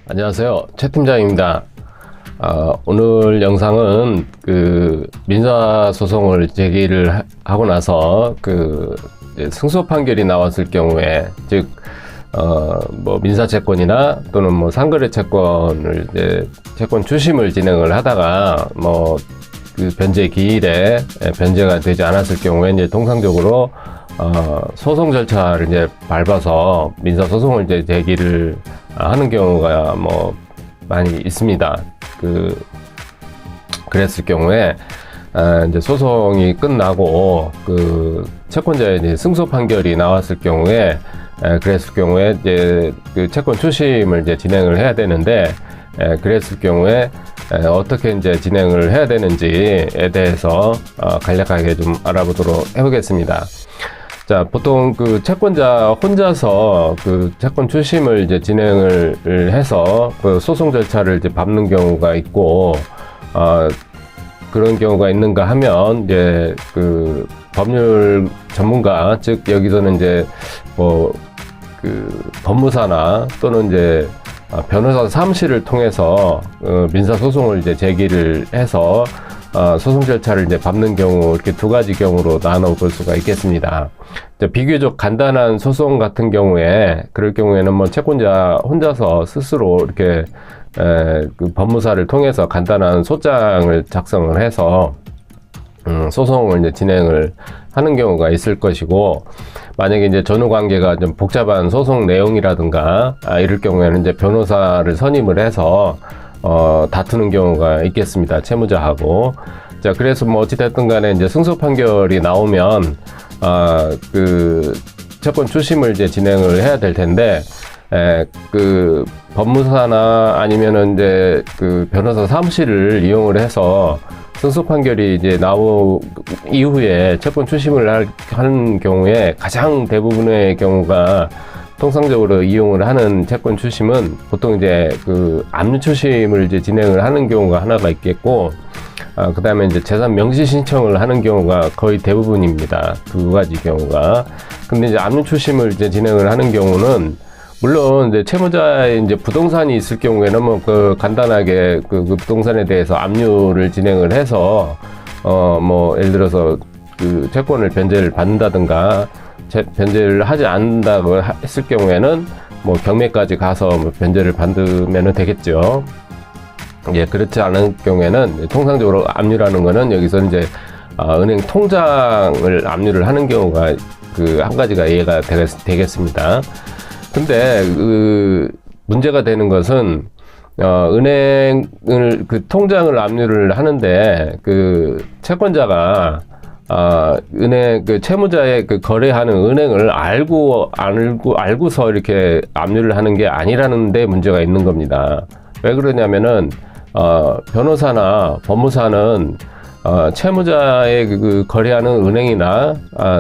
안녕하세요, 최 팀장입니다. 오늘 영상은 민사 소송을 제기를 하고 나서 승소 판결이 나왔을 경우에, 즉 민사 채권이나 또는 상거래 채권을 채권 추심을 진행을 하다가 변제 기일에 변제가 되지 않았을 경우에 통상적으로 소송 절차를 밟아서 민사 소송을 제기를 하는 경우가 많이 있습니다. 그랬을 경우에 소송이 끝나고 채권자의 승소 판결이 나왔을 경우에, 그랬을 경우에 채권 추심을 진행을 해야 되는데, 그랬을 경우에 어떻게 진행을 해야 되는지에 대해서 간략하게 좀 알아보도록 해보겠습니다. 자, 보통 채권자 혼자서 채권 추심을 진행을 해서 소송 절차를 밟는 경우가 있고, 그런 경우가 있는가 하면 법률 전문가, 즉 여기서는 법무사나 또는 변호사 사무실을 통해서 민사 소송을 제기를 해서 소송 절차를 밟는 경우, 이렇게 두 가지 경우로 나눠 볼 수가 있겠습니다. 비교적 간단한 소송 같은 경우에, 그럴 경우에는 채권자 혼자서 스스로 이렇게 법무사를 통해서 간단한 소장을 작성을 해서 소송을 진행을 하는 경우가 있을 것이고, 만약에 전후 관계가 좀 복잡한 소송 내용이라든가 이럴 경우에는 변호사를 선임을 해서 다투는 경우가 있겠습니다, 채무자하고. 자, 그래서 어찌됐든 간에 승소 판결이 나오면 채권 추심을 진행을 해야 될 텐데, 법무사나 아니면은 변호사 사무실을 이용을 해서 승소 판결이 나온 이후에 채권 추심을 하는 경우에, 가장 대부분의 경우가 통상적으로 이용을 하는 채권 추심은 보통 압류 추심을 진행을 하는 경우가 하나가 있겠고, 그 다음에 재산 명시 신청을 하는 경우가 거의 대부분입니다. 두 가지 경우가. 근데 압류 추심을 진행을 하는 경우는, 물론 채무자의 부동산이 있을 경우에는 간단하게 부동산에 대해서 압류를 진행을 해서 예를 들어서 채권을 변제를 받는다든가, 변제를 하지 않는다고 했을 경우에는 경매까지 가서 변제를 받으면 되겠죠. 예, 그렇지 않은 경우에는 통상적으로 압류라는 거는 여기서 은행 통장을 압류를 하는 경우가 한 가지가 이해가 되겠습니다. 근데 문제가 되는 것은 은행을 통장을 압류를 하는데 채권자가 은행 채무자의 거래하는 은행을 알고서 이렇게 압류를 하는 게 아니라는 데 문제가 있는 겁니다. 왜 그러냐면은 변호사나 법무사는 채무자의 거래하는 은행이나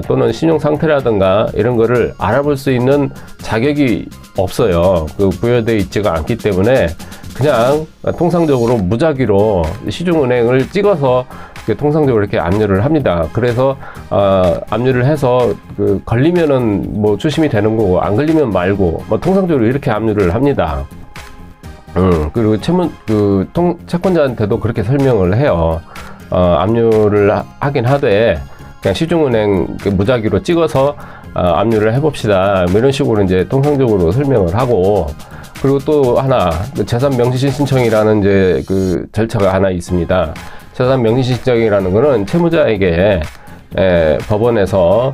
또는 신용 상태라든가 이런 거를 알아볼 수 있는 자격이 없어요. 부여되어 있지가 않기 때문에 그냥 통상적으로 무작위로 시중은행을 찍어서 통상적으로 이렇게 압류를 합니다. 그래서 압류를 해서 걸리면은 추심이 되는 거고, 안 걸리면 말고 통상적으로 이렇게 압류를 합니다. 그리고 채권자한테도 그렇게 설명을 해요. 압류를 하긴 하되 그냥 시중은행 무작위로 찍어서 압류를 해봅시다, 이런 식으로 통상적으로 설명을 하고, 그리고 또 하나 재산 명시 신청이라는 절차가 하나 있습니다. 재산 명시 신청이라는 거는 채무자에게 법원에서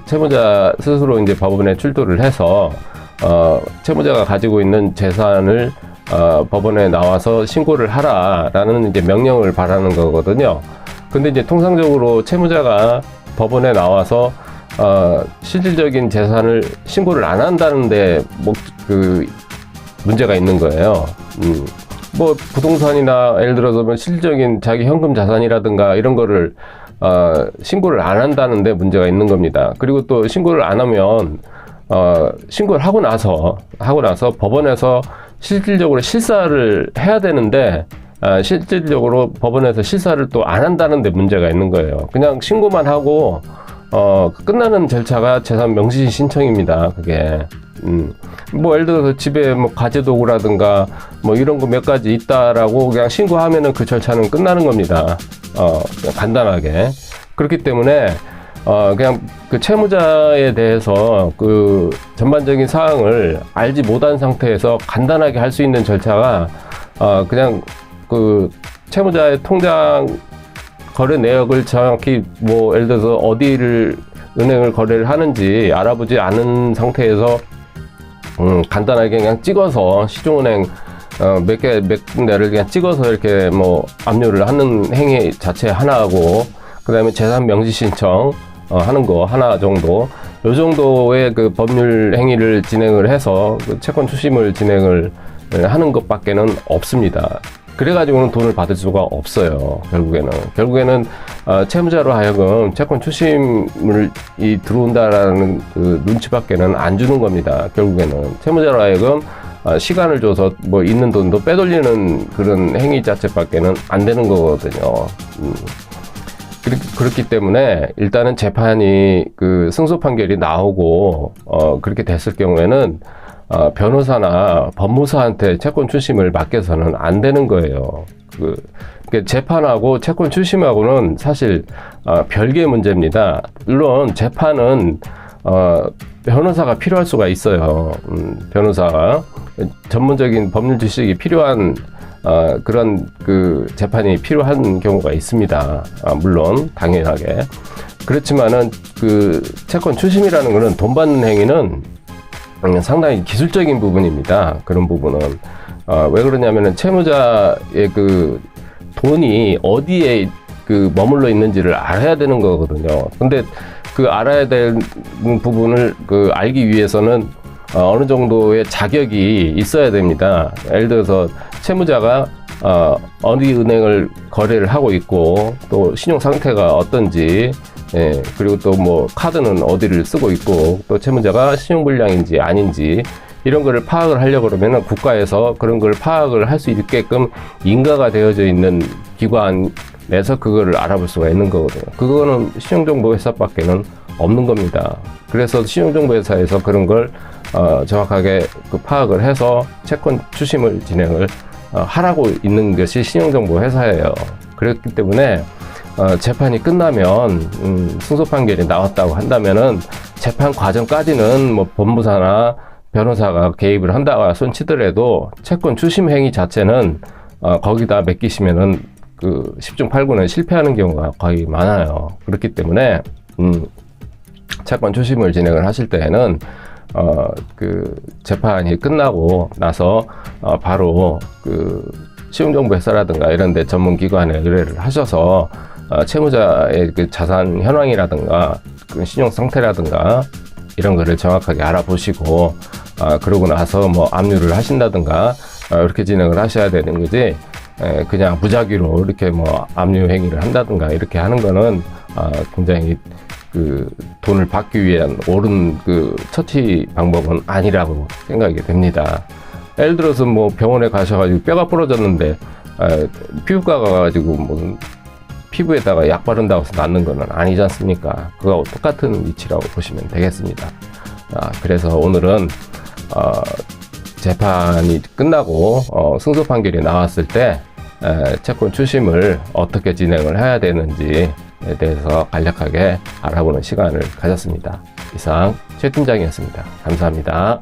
채무자 스스로 법원에 출두를 해서 채무자가 가지고 있는 재산을 법원에 나와서 신고를 하라라는 명령을 바라는 거거든요. 근데 통상적으로 채무자가 법원에 나와서 실질적인 재산을 신고를 안 한다는데 문제가 있는 거예요. 부동산이나 예를 들어서 실질적인 자기 현금 자산이라든가 이런 거를 신고를 안 한다는데 문제가 있는 겁니다. 그리고 또 신고를 안 하면 신고를 하고 나서 법원에서 실질적으로 실사를 해야 되는데, 실질적으로 법원에서 실사를 또 안 한다는 데 문제가 있는 거예요. 그냥 신고만 하고 끝나는 절차가 재산 명시 신청입니다, 그게. 뭐 예를 들어서 집에 뭐 가재도구라든가 뭐 이런 거 몇 가지 있다라고 그냥 신고하면은 그 절차는 끝나는 겁니다. 그냥 간단하게. 그렇기 때문에 그냥 그 채무자에 대해서 그 전반적인 사항을 알지 못한 상태에서 간단하게 할 수 있는 절차가 그냥 그 채무자의 통장 거래 내역을 정확히 뭐 예를 들어서 어디를 은행을 거래를 하는지 알아보지 않은 상태에서 간단하게 그냥 찍어서 시중은행 몇 군데를 그냥 찍어서 이렇게 뭐 압류를 하는 행위 자체 하나하고 그 다음에 재산 명시 신청 하는 거 하나 정도 요 정도의 그 법률 행위를 진행을 해서 그 채권 추심을 진행을 하는 것밖에는 없습니다. 그래가지고는 돈을 받을 수가 없어요. 결국에는 채무자로 하여금 채권 추심을 들어온다라는 그 눈치밖에는 안 주는 겁니다. 결국에는 채무자로 하여금 시간을 줘서 뭐 있는 돈도 빼돌리는 그런 행위 자체밖에는 안 되는 거거든요. 그렇기 때문에 일단은 재판이 그 승소 판결이 나오고 그렇게 됐을 경우에는 변호사나 법무사한테 채권 추심을 맡겨서는 안 되는 거예요. 재판하고 채권 추심하고는 사실 별개의 문제입니다. 물론 재판은 변호사가 필요할 수가 있어요. 변호사가 전문적인 법률 지식이 필요한 그런 그 재판이 필요한 경우가 있습니다. 물론 당연하게 그렇지만은 그 채권 추심이라는 거는 돈 받는 행위는 상당히 기술적인 부분입니다. 그런 부분은 왜 그러냐면은 채무자의 그 돈이 어디에 그 머물러 있는지를 알아야 되는 거거든요. 근데 그 알아야 되는 부분을 그 알기 위해서는 어느 정도의 자격이 있어야 됩니다. 예를 들어서 채무자가 어디 은행을 거래를 하고 있고 또 신용 상태가 어떤지 그리고 또 뭐 카드는 어디를 쓰고 있고 또 채무자가 신용불량인지 아닌지 이런 거를 파악을 하려고 그러면 국가에서 그런 걸 파악을 할 수 있게끔 인가가 되어져 있는 기관에서 그거를 알아볼 수가 있는 거거든요. 그거는 신용정보회사밖에는 없는 겁니다. 그래서 신용정보회사에서 그런 걸 정확하게 그 파악을 해서 채권 추심을 진행을 하라고 있는 것이 신용정보회사예요. 그렇기 때문에 재판이 끝나면 승소 판결이 나왔다고 한다면은 재판 과정까지는 뭐 법무사나 변호사가 개입을 한다가 손치더라도 채권 추심 행위 자체는 거기다 맡기시면은 그 10중 8구는 실패하는 경우가 거의 많아요. 그렇기 때문에 채권 추심을 진행을 하실 때에는 그 재판이 끝나고 나서 바로 그 신용정보회사라든가 이런 데 전문기관에 의뢰를 하셔서 채무자의 그 자산 현황이라든가 그 신용 상태라든가 이런 거를 정확하게 알아보시고 그러고 나서 뭐 압류를 하신다든가 이렇게 진행을 하셔야 되는 거지 그냥 무작위로 이렇게 뭐 압류 행위를 한다든가 이렇게 하는 거는 굉장히 그 돈을 받기 위한 옳은 그 처치 방법은 아니라고 생각이 됩니다. 예를 들어서 뭐 병원에 가셔가지고 뼈가 부러졌는데 피부과 가가지고 뭐 피부에다가 약 바른다고 해서 낫는 거는 아니지 않습니까? 그거하고 똑같은 위치라고 보시면 되겠습니다. 그래서 오늘은 재판이 끝나고 승소 판결이 나왔을 때 채권 추심을 어떻게 진행을 해야 되는지에 대해서 간략하게 알아보는 시간을 가졌습니다. 이상 최 팀장이었습니다. 감사합니다.